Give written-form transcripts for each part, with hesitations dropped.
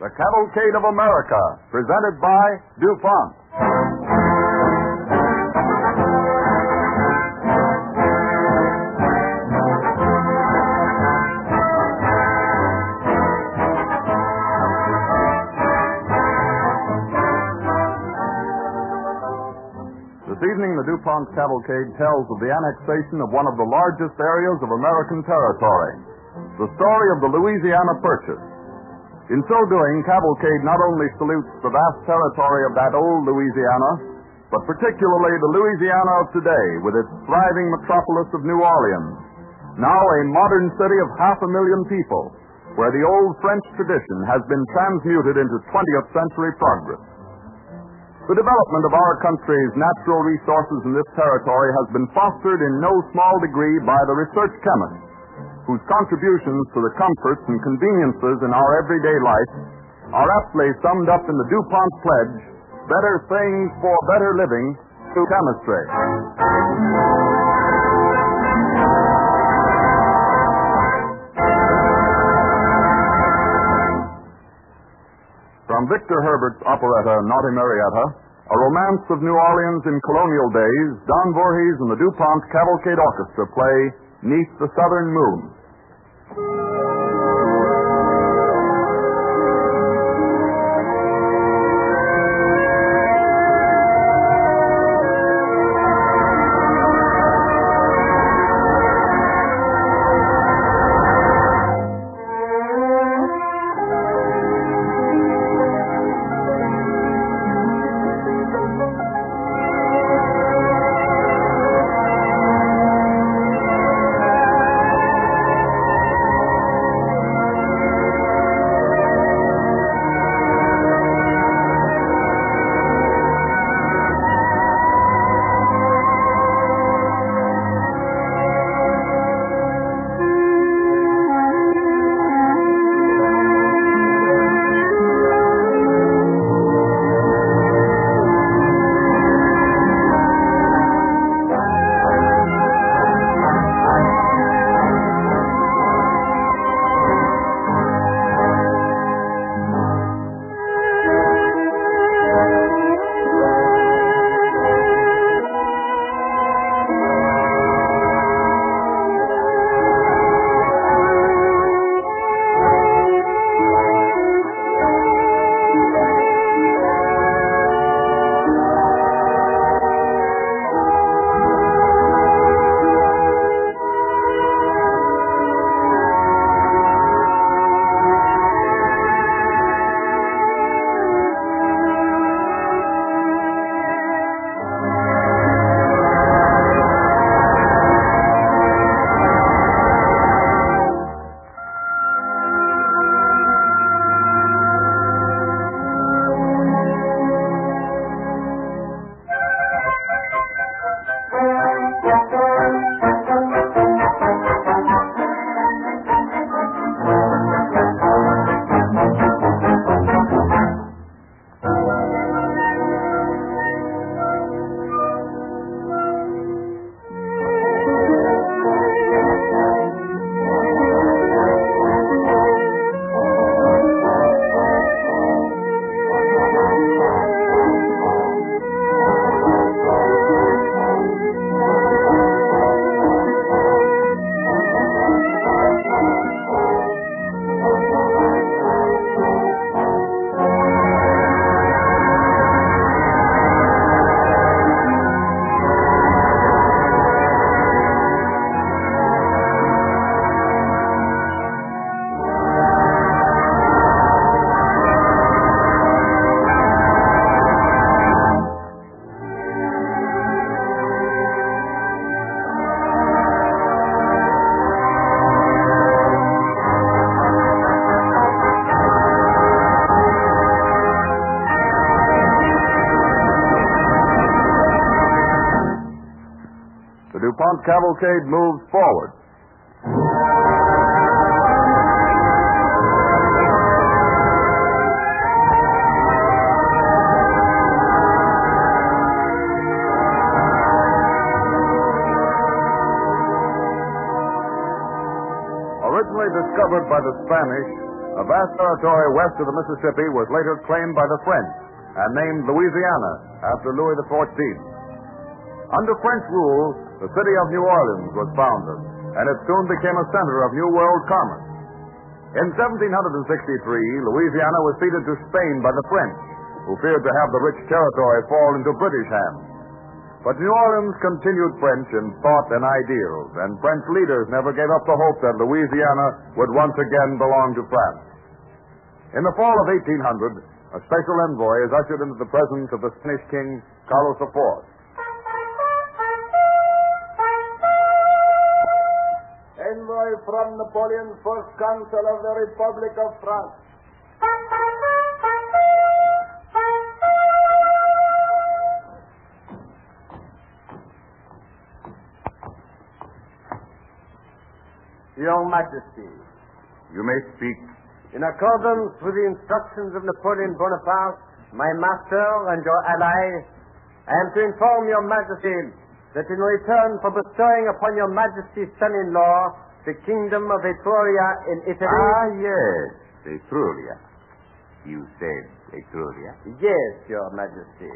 The Cavalcade of America, presented by DuPont. This evening, the DuPont Cavalcade tells of the annexation of one of the largest areas of American territory, the story of the Louisiana Purchase. In so doing, Cavalcade not only salutes the vast territory of that old Louisiana, but particularly the Louisiana of today, with its thriving metropolis of New Orleans, now a modern city of 500,000 people, where the old French tradition has been transmuted into 20th century progress. The development of our country's natural resources in this territory has been fostered in no small degree by the research chemists, whose contributions to the comforts and conveniences in our everyday life are aptly summed up in the DuPont pledge, better things for better living through chemistry. From Victor Herbert's operetta, Naughty Marietta, a romance of New Orleans in colonial days, Don Voorhees and the DuPont Cavalcade Orchestra play "'Neath the Southern Moon." DuPont Cavalcade moves forward. Originally discovered by the Spanish, A vast territory west of the Mississippi was later claimed by the French and named Louisiana after Louis XIV. Under French rule, the city of New Orleans was founded, and it soon became a center of New World commerce. In 1763, Louisiana was ceded to Spain by the French, who feared to have the rich territory fall into British hands. But New Orleans continued French in thought and ideals, and French leaders never gave up the hope that Louisiana would once again belong to France. In the fall of 1800, a special envoy is ushered into the presence of the Spanish king, Carlos IV. Envoy from Napoleon, First Consul of the Republic of France. Your Majesty, You may speak. in accordance with the instructions of Napoleon Bonaparte, my master and your ally, I am to inform your Majesty that in return for bestowing upon your Majesty's son-in-law the kingdom of Etruria in Italy... Ah, yes, Etruria. You said Etruria? Yes, your Majesty.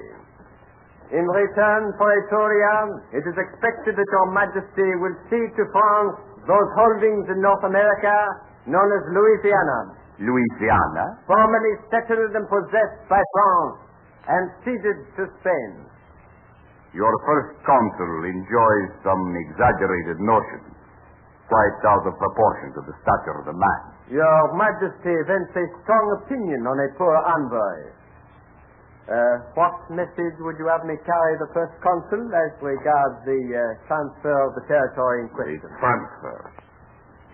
In return for Etruria, it is expected that your Majesty will cede to France those holdings in North America known as Louisiana, Louisiana? formerly settled and possessed by France and ceded to Spain. Your first consul enjoys some exaggerated notions, quite out of proportion to the stature of the man. Your Majesty vents a strong opinion on a poor envoy. What message would you have me carry the First Consul as regards the transfer of the territory in A question? transfer.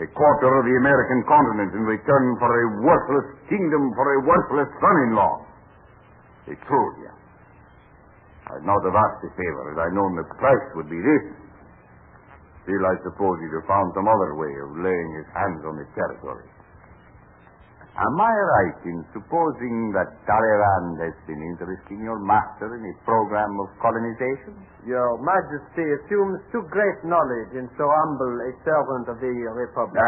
A quarter of the American continent in return for a worthless kingdom for a worthless son-in-law. Etruria. I'd not have asked the favor had I known the price would be this. Still, I suppose he'd have found some other way of laying his hands on the territory. Am I right in supposing that Talleyrand has been interesting your master in his program of colonization? Your Majesty assumes too great knowledge in so humble a servant of the Republic.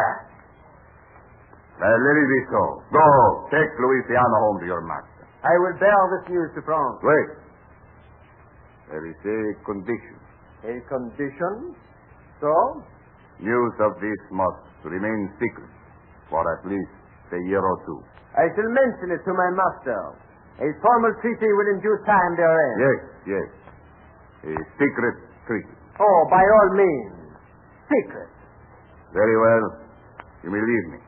Well, let it be so. Go, take Louisiana home to your master. I will bear this news to France. Wait. There is a condition. A condition? So? News of this must remain secret for at least a year or two. I shall mention it to my master. A formal treaty will in due time be arranged. Yes. A secret treaty. Oh, by all means. Secret. Very well. You may leave me.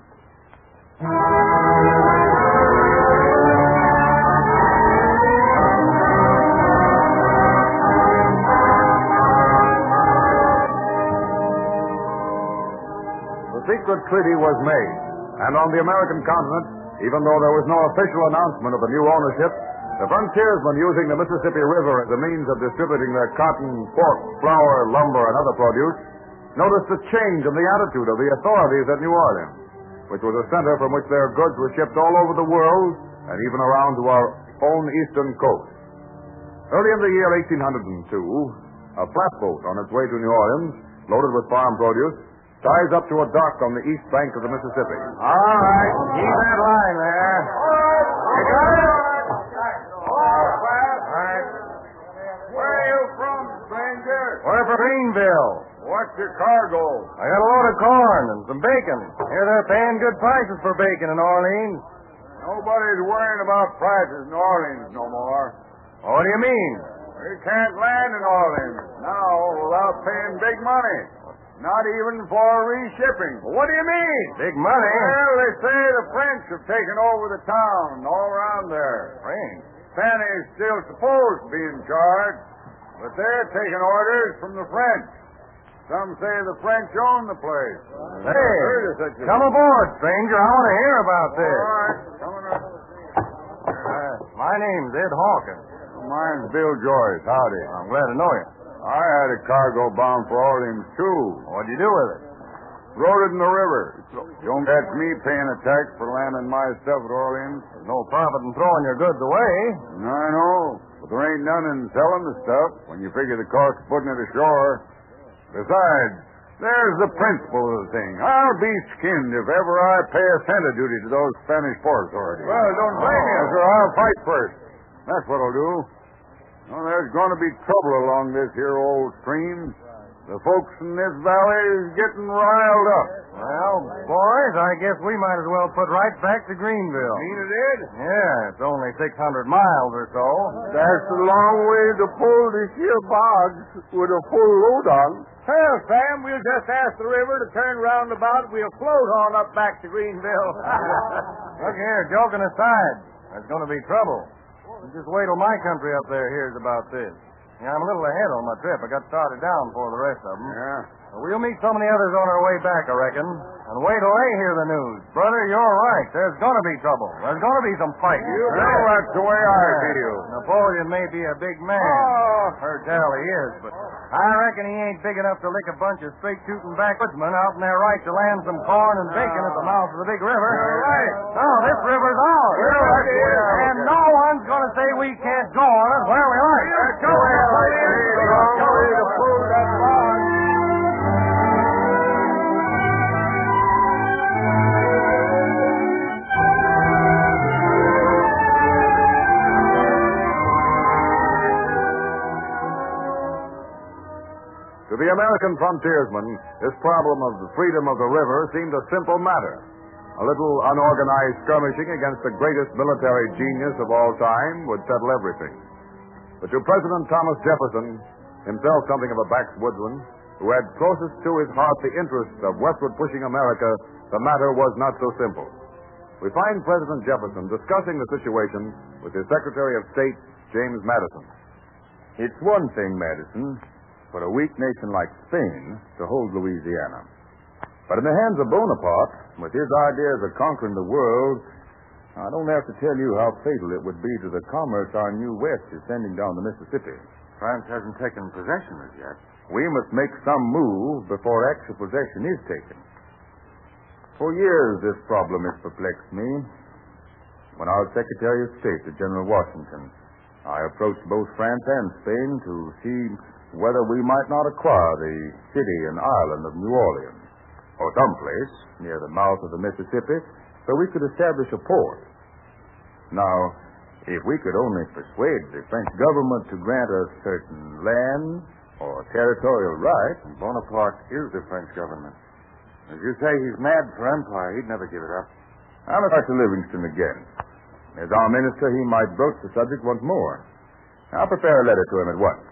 The secret treaty was made, and on the American continent, even though there was no official announcement of the new ownership, the frontiersmen using the Mississippi River as a means of distributing their cotton, pork, flour, lumber, and other produce noticed a change in the attitude of the authorities at New Orleans, which was a center from which their goods were shipped all over the world and even around to our own eastern coast. Early in the year 1802, a flatboat on its way to New Orleans, loaded with farm produce, ties up to a dock on the east bank of the Mississippi. All right. Keep that line there. You got it? Where are you from, stranger? We're from Greenville. What's your cargo? I got a load of corn and some bacon. Here they're paying good prices for bacon in Orleans. Nobody's worrying about prices in Orleans no more. What do you mean? We can't land in Orleans now without paying big money. Not even for reshipping. What do you mean? Big money? Well, they say the French have taken over the town all around there. French? Spanish still supposed to be in charge, but they're taking orders from the French. Some say the French own the place. Hey, Heard of such a come aboard, stranger. I want to hear about All this. right, coming up. My name's Ed Hawkins. Mine's Bill Joyce. Howdy. I'm glad to know you. I had a cargo bound for Orleans, too. What'd you do with it? Rode it in the river. Don't catch me paying a tax for landing my stuff at Orleans. There's no profit in throwing your goods away. I know, but there ain't none in selling the stuff when you figure the cost of putting it ashore. Besides, There's the principle of the thing. I'll be skinned if ever I pay a cent of duty to those Spanish port authorities. Well, don't blame you. Sir, I'll fight first. That's what I'll do. Well, there's going to be trouble along this here old stream. The folks in this valley is getting riled up. Well, boys, I guess we might as well put right back to Greenville. Mean it did? Yeah, it's only 600 miles or so. That's a long way to pull this here box with a full load on. Well, Sam, we'll just ask the river to turn roundabout. We'll float on up back to Greenville. Look here, joking aside, there's going to be trouble. You just wait till my country up there hears about this. Yeah, I'm a little ahead on my trip. I got started down before the rest of them. Yeah. We'll meet so many others on our way back, I reckon. And wait till they hear the news. Brother, you're right. There's going to be trouble. There's going to be some fighting. Well, that's the way I feel. Napoleon may be a big man. Heard tell he is, but I reckon he ain't big enough to lick a bunch of straight-shooting backwoodsmen out in their right to land some corn and bacon at the mouth of the big river. Right. No, this river's ours. Well, that's the way I And no one's going to say we can't go on it where we like. Go ahead, to pull that log. To the American frontiersman, this problem of the freedom of the river seemed a simple matter. A little unorganized skirmishing against the greatest military genius of all time would settle everything. But to President Thomas Jefferson, himself something of a backwoodsman, who had closest to his heart the interests of westward pushing America, the matter was not so simple. We find President Jefferson discussing the situation with his Secretary of State, James Madison. It's one thing, Madison, for a weak nation like Spain to hold Louisiana. But in the hands of Bonaparte, with his ideas of conquering the world, I don't have to tell you how fatal it would be to the commerce our new West is sending down the Mississippi. France hasn't taken possession as yet. We must make some move before actual possession is taken. For years, this problem has perplexed me. When I was Secretary of State to General Washington, I approached both France and Spain to see whether we might not acquire the city and island of New Orleans, or someplace near the mouth of the Mississippi where we could establish a port. Now, if we could only persuade the French government to grant us certain land or territorial rights. Bonaparte is the French government. As you say, he's mad for empire. He'd never give it up. I must talk to Livingston again. As our minister, he might broach the subject once more. I'll prepare a letter to him at once.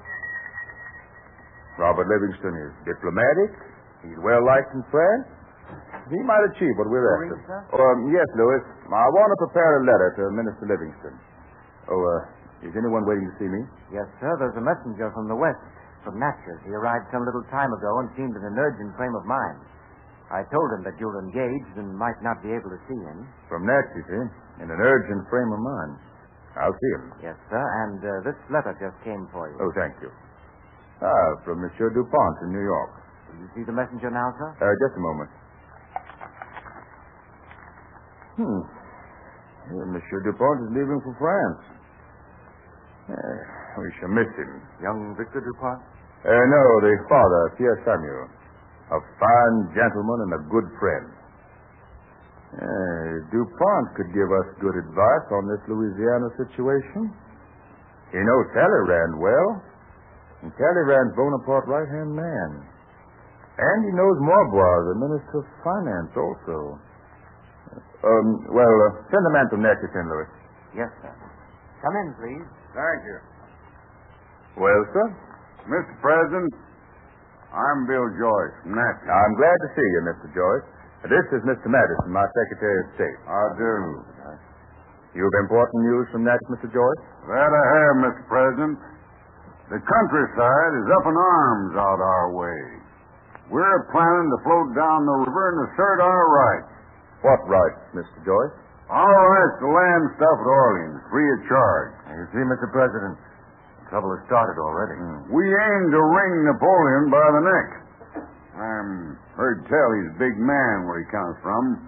Robert Livingston is diplomatic. He's well liked in France. He might achieve what we're after. Yes, Louis. I want to prepare a letter to Minister Livingston. Is anyone waiting to see me? Yes, sir. There's a messenger from the West, from Natchez. He arrived some little time ago and seemed in an urgent frame of mind. I told him that you're engaged and might not be able to see him. From Natchez, eh? In an urgent frame of mind. I'll see him. Yes, sir. And this letter just came for you. Oh, thank you. From Monsieur DuPont in New York. Will you see the messenger now, sir? Just a moment. Monsieur DuPont is leaving for France. We shall miss him. Young Victor DuPont? No, the father, Pierre Samuel. A fine gentleman and a good friend. DuPont could give us good advice on this Louisiana situation. He knows Talleyrand well. And Talleyrand's Bonaparte's right-hand man. And he knows Marbois, the Minister of Finance, also. Send the man from Natchez in, Louis. Yes, sir. Come in, please. Thank you. Well, sir? Mr. President, I'm Bill Joyce from Natchez. I'm glad to see you, Mr. Joyce. This is Mr. Madison, my Secretary of State. I do. You've important news from Natchez, Mr. Joyce? That I have, Mr. President. The countryside is up in arms out our way. We're planning to float down the river and assert our rights. What rights, Mr. Joyce? Our rights to land stuff at Orleans, free of charge. You see, Mr. President, the trouble has started already. We aim to wring Napoleon by the neck. I'm heard tell he's a big man where he comes from,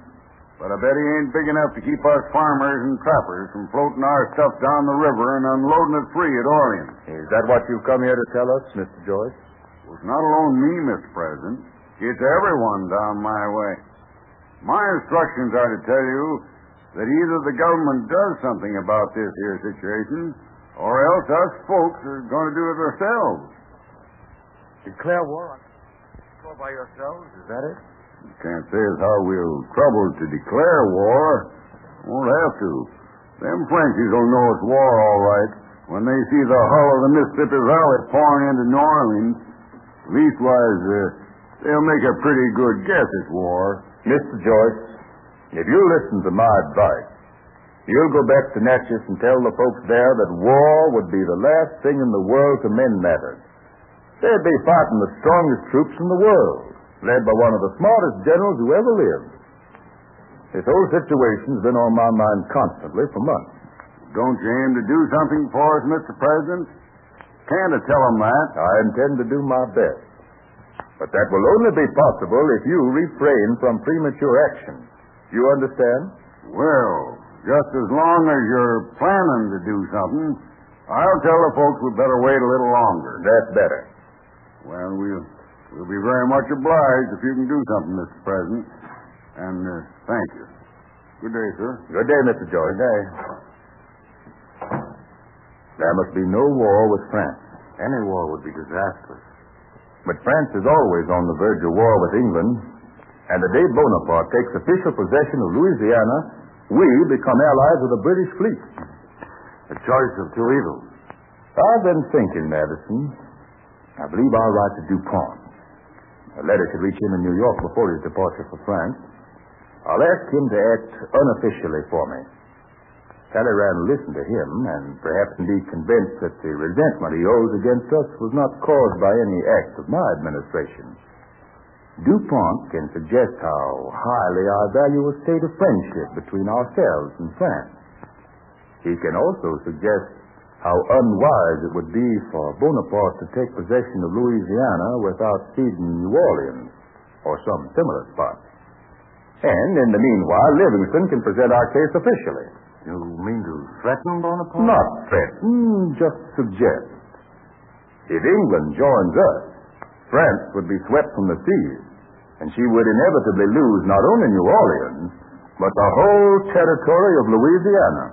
but I bet he ain't big enough to keep us farmers and trappers from floating our stuff down the river and unloading it free at Orleans. Is that what you've come here to tell us, Mr. Joyce? Well, it's not alone me, Mr. President. Gets everyone down my way. My instructions are to tell you that either the government does something about this here situation, or else us folks are going to do it ourselves. Declare war by yourselves, is that it? Can't say as how we'll trouble to declare war. Won't have to. Them Frenchies will know it's war all right when they see the hull of the Mississippi Valley pouring into New Orleans. Leastwise, they'll make a pretty good guess it's war. Mr. Joyce, if you listen to my advice, you'll go back to Natchez and tell the folks there that war would be the last thing in the world to mend matters. They'd be fighting the strongest troops in the world, led by one of the smartest generals who ever lived. This whole situation's been on my mind constantly for months. Don't you aim to do something for us, Mr. President? Can't tell them that. I intend to do my best. But that will only be possible if you refrain from premature action. You understand? Well, just as long as you're planning to do something, I'll tell the folks we'd better wait a little longer. That's better. Well, we'll be very much obliged if you can do something, Mr. President. And thank you. Good day, sir. Good day, Mr. Joyce. Good day. There must be no war with France. Any war would be disastrous. But France is always on the verge of war with England, and the day Bonaparte takes official possession of Louisiana, we become allies of the British fleet. A choice of two evils. I've been thinking, Madison. I believe I'll write to DuPont. A letter should reach him in New York before his departure for France. I'll ask him to act unofficially for me. Talleyrand will listen to him and perhaps be convinced that the resentment he owes against us was not caused by any act of my administration. DuPont can suggest how highly I value a state of friendship between ourselves and France. He can also suggest how unwise it would be for Bonaparte to take possession of Louisiana without ceding New Orleans or some similar spot. And in the meanwhile, Livingston can present our case officially. You mean to threaten Bonaparte? Not threaten, just suggest. If England joins us, France would be swept from the seas, and she would inevitably lose not only New Orleans, but the whole territory of Louisiana.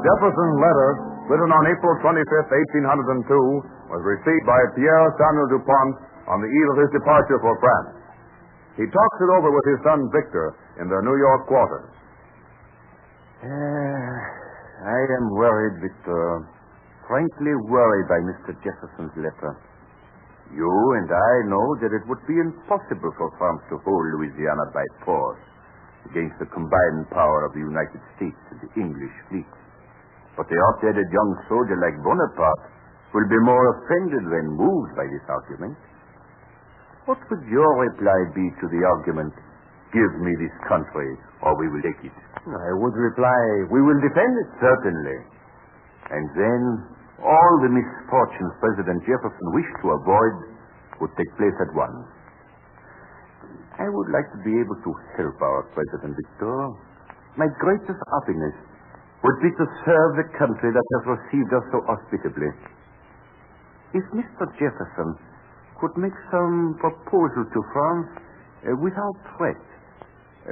Jefferson's letter, written on April 25th, 1802, was received by Pierre Samuel DuPont on the eve of his departure for France. He talks it over with his son Victor in their New York quarters. I am worried, Victor. Frankly worried by Mr. Jefferson's letter. You and I know that it would be impossible for France to hold Louisiana by force against the combined power of the United States and the English fleet. But the hot-headed young soldier like Bonaparte will be more offended than moved by this argument. What would your reply be to the argument, give me this country or we will take it? I would reply, we will defend it. Certainly. And then all the misfortunes President Jefferson wished to avoid would take place at once. I would like to be able to help our President, Victor. My greatest happiness would be to serve the country that has received us so hospitably. If Mr. Jefferson could make some proposal to France without threat,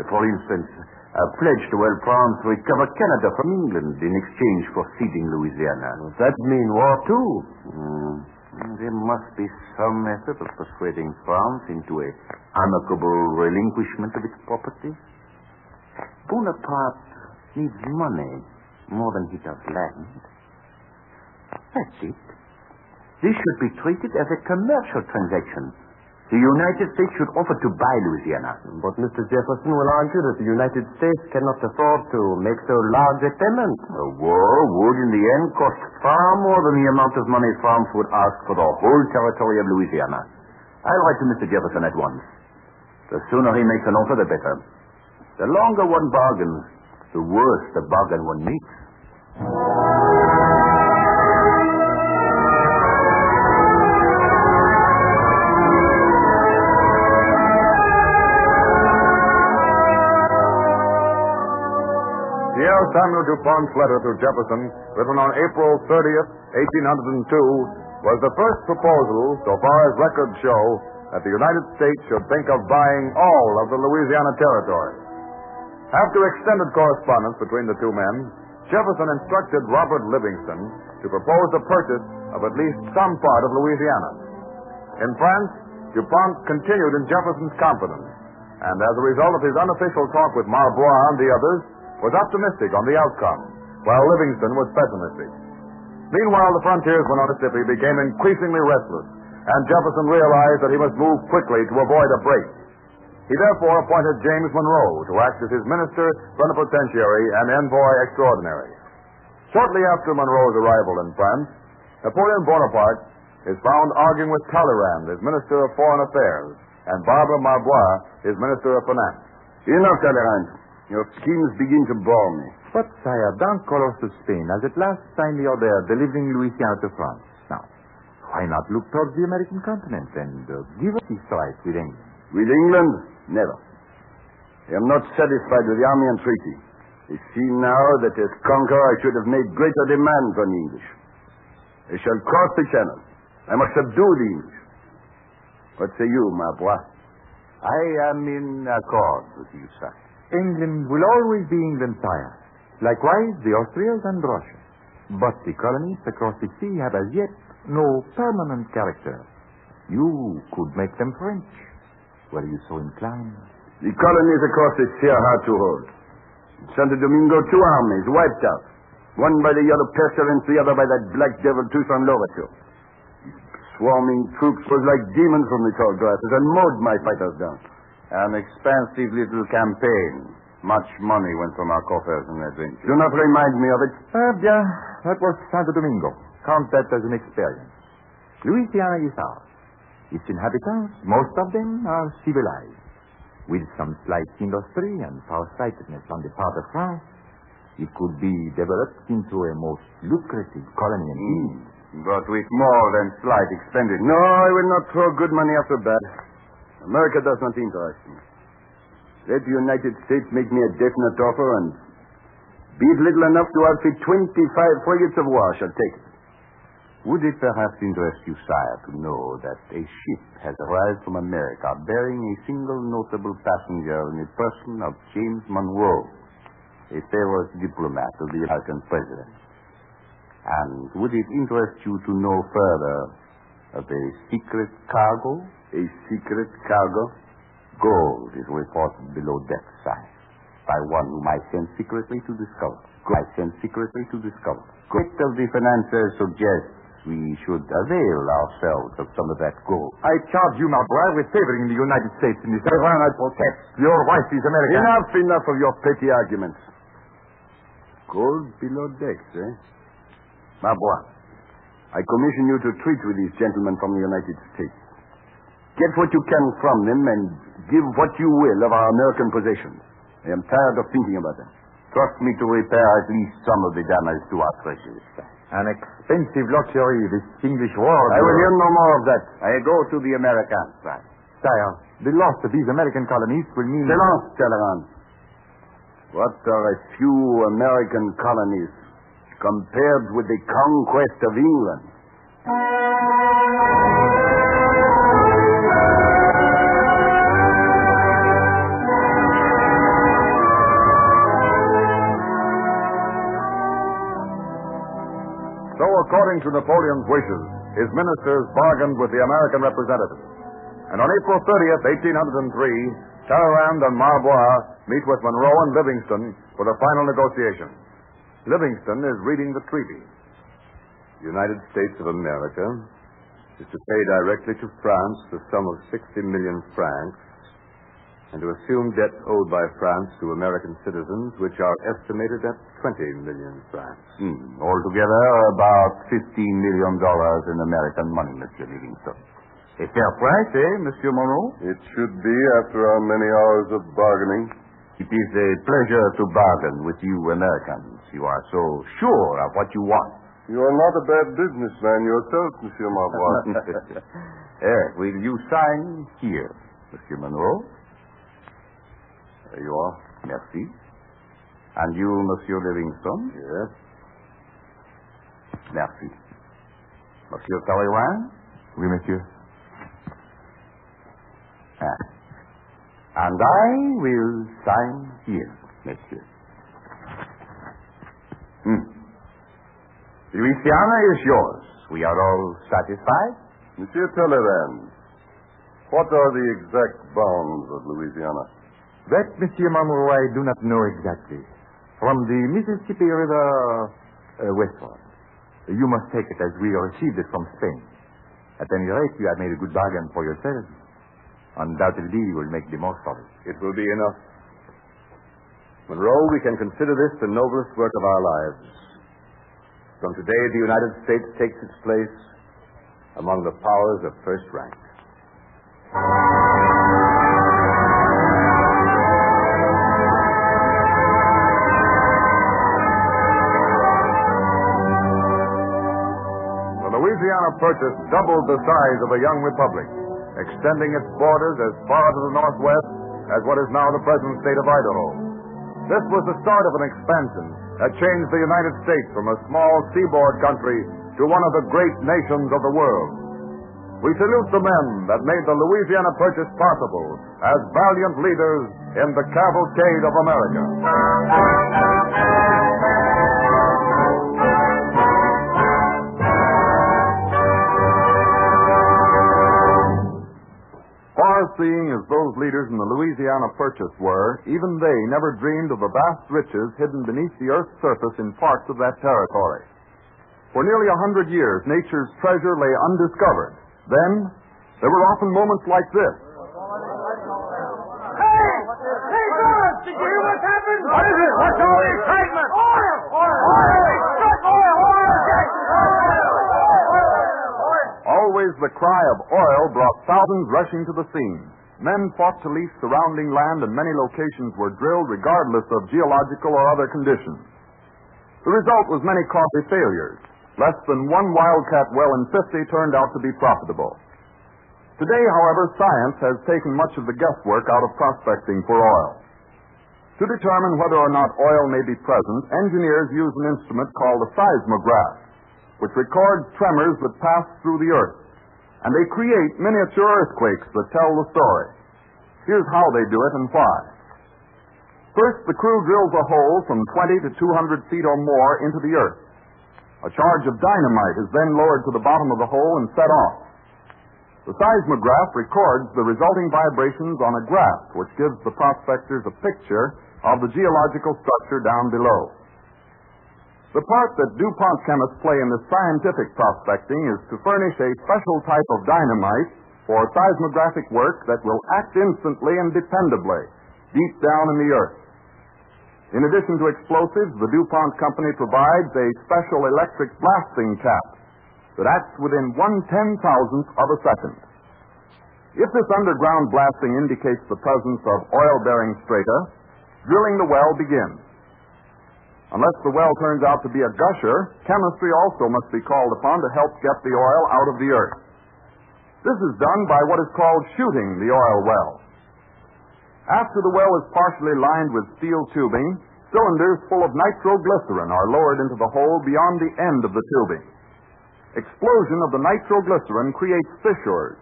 for instance, a pledge to help France recover Canada from England in exchange for ceding Louisiana. Does that mean war too? There must be some method of persuading France into an amicable relinquishment of its property. Bonaparte needs money more than he does land. That's it. This should be treated as a commercial transaction. The United States should offer to buy Louisiana. But Mr. Jefferson will argue that the United States cannot afford to make so large a payment. A war would in the end cost far more than the amount of money France would ask for the whole territory of Louisiana. I'll write to Mr. Jefferson at once. The sooner he makes an offer, the better. The longer one bargains, the worse the bargain one makes. Samuel DuPont's letter to Jefferson, written on April 30th, 1802, was the first proposal, so far as records show, that the United States should think of buying all of the Louisiana Territory. After extended correspondence between the two men, Jefferson instructed Robert Livingston to propose the purchase of at least some part of Louisiana. In France, DuPont continued in Jefferson's confidence, and as a result of his unofficial talk with Marbois and the others, was optimistic on the outcome, while Livingston was pessimistic. Meanwhile, the frontiers of Mississippi became increasingly restless, and Jefferson realized that he must move quickly to avoid a break. He therefore appointed James Monroe to act as his minister plenipotentiary and envoy extraordinary. Shortly after Monroe's arrival in France, Napoleon Bonaparte is found arguing with Talleyrand, his Minister of Foreign Affairs, and Barbara Marbois, his Minister of Finance. Enough, Talleyrand. Your schemes begin to bore me. But, sire, Don Carlos of Spain has at last signed the order delivering Louisiana to France. Now, why not look towards the American continent and give us the strife with England? With England? Never. I am not satisfied with the army and treaty. I see now that as conqueror I should have made greater demands on the English. I shall cross the Channel. I must subdue the English. What say you, Marbois? I am in accord with you, sir. England will always be England, sire. Likewise, the Austrians and Russia. But the colonies across the sea have as yet no permanent character. You could make them French, were you so inclined. The colonies across the sea are hard to hold. In Santo Domingo, 2 armies wiped out. One by the yellow pestilence, the other by that black devil Toussaint Louverture. Swarming troops was like demons from the tall grasses and mowed my fighters down. An expensive little campaign. Much money went from our coffers in that venture. Do not remind me of it. Bien, that was Santo Domingo. Count that as an experience. Louisiana is ours. Its inhabitants, most of them, are civilized. With some slight industry and farsightedness on the part of France, it could be developed into a most lucrative colony indeed. But with more than slight expenditure. No, I will not throw good money after bad. America does not interest me. Let the United States make me a definite offer, and be it little enough to outfit 25 frigates of war, I shall take it. Would it perhaps interest you, sire, to know that a ship has arrived from America bearing a single notable passenger in the person of James Monroe, a famous diplomat of the American president? And would it interest you to know further of a secret cargo? A secret cargo? Gold is reported below deck, sire, by one whom I sent secretly to discover. Great of the financiers suggests we should avail ourselves of some of that gold. I charge you, Marbois, with favoring the United States in this. I protest. Your wife is American. Enough of your petty arguments. Gold below decks, eh? Marbois, I commission you to treat with these gentlemen from the United States. Get what you can from them and give what you will of our American possessions. I am tired of thinking about them. Trust me to repair at least some of the damage to our treasures. An expensive luxury, this English war. I will hear no more of that. I go to the Americans, sire. Sire, the loss of these American colonies will mean... Silence, Talleyrand. What are a few American colonies compared with the conquest of England? So, according to Napoleon's wishes, his ministers bargained with the American representatives. And on April 30th, 1803, Talleyrand and Marbois meet with Monroe and Livingston for the final negotiation. Livingston is reading the treaty. The United States of America is to pay directly to France the sum of 60 million francs and to assume debts owed by France to American citizens, which are estimated at 20 million francs. Altogether, about $15 million in American money, Mr. Livingston. A fair price, Monsieur Monroe? It should be after our many hours of bargaining. It is a pleasure to bargain with you Americans. You are so sure of what you want. You are not a bad businessman yourself, Monsieur Marbois. Will you sign here, Monsieur Monroe? There you are. Merci. And you, Monsieur Livingstone? Yes. Merci. Monsieur Talleyrand? Oui, monsieur. And I will sign here, monsieur. Louisiana is yours. We are all satisfied? Monsieur Talleyrand, what are the exact bounds of Louisiana? That, Monsieur Monroe, I do not know exactly. From the Mississippi River westward. You must take it as we received it from Spain. At any rate, you have made a good bargain for yourselves. Undoubtedly, you will make the most of it. It will be enough. Monroe, we can consider this the noblest work of our lives. From today, the United States takes its place among the powers of first rank. The Louisiana Purchase doubled the size of a young republic, extending its borders as far to the northwest as what is now the present state of Idaho. This was the start of an expansion that changed the United States from a small seaboard country to one of the great nations of the world. We salute the men that made the Louisiana Purchase possible as valiant leaders in the Cavalcade of America. Far-seeing as those leaders in the Louisiana Purchase were, even they never dreamed of the vast riches hidden beneath the earth's surface in parts of that territory. For nearly 100 years, nature's treasure lay undiscovered. Then, there were often moments like this. Hey, Doris, did you hear what's happened? What is it? What's all the excitement? Oil! Always the cry of oil brought thousands rushing to the scene. Men fought to lease surrounding land, and many locations were drilled regardless of geological or other conditions. The result was many costly failures. Less than one wildcat well in 50 turned out to be profitable. Today, however, science has taken much of the guesswork out of prospecting for oil. To determine whether or not oil may be present, engineers use an instrument called a seismograph, which records tremors that pass through the earth, and they create miniature earthquakes that tell the story. Here's how they do it and why. First, the crew drills a hole from 20 to 200 feet or more into the earth. A charge of dynamite is then lowered to the bottom of the hole and set off. The seismograph records the resulting vibrations on a graph, which gives the prospectors a picture of the geological structure down below. The part that DuPont chemists play in this scientific prospecting is to furnish a special type of dynamite for seismographic work that will act instantly and dependably deep down in the earth. In addition to explosives, the DuPont company provides a special electric blasting cap that acts within 1/10,000th of a second. If this underground blasting indicates the presence of oil-bearing strata, drilling the well begins. Unless the well turns out to be a gusher, chemistry also must be called upon to help get the oil out of the earth. This is done by what is called shooting the oil well. After the well is partially lined with steel tubing, cylinders full of nitroglycerin are lowered into the hole beyond the end of the tubing. Explosion of the nitroglycerin creates fissures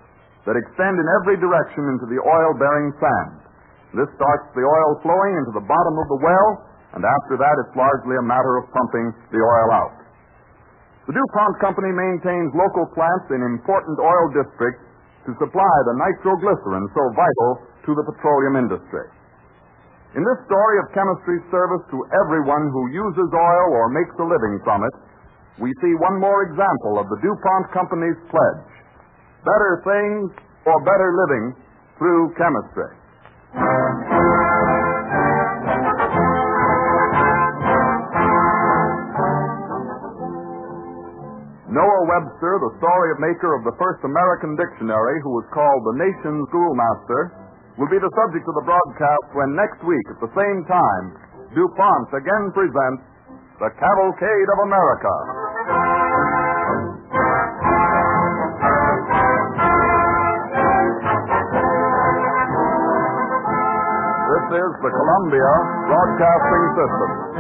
that extend in every direction into the oil-bearing sand. This starts the oil flowing into the bottom of the well, and after that, it's largely a matter of pumping the oil out. The DuPont company maintains local plants in important oil districts to supply the nitroglycerin so vital to the petroleum industry. In this story of chemistry's service to everyone who uses oil or makes a living from it, we see one more example of the DuPont company's pledge: better things for better living through chemistry. Noah Webster, the story maker of the first American dictionary, who was called the nation's schoolmaster, will be the subject of the broadcast when next week at the same time, DuPont again presents the Cavalcade of America. This is the Columbia Broadcasting System.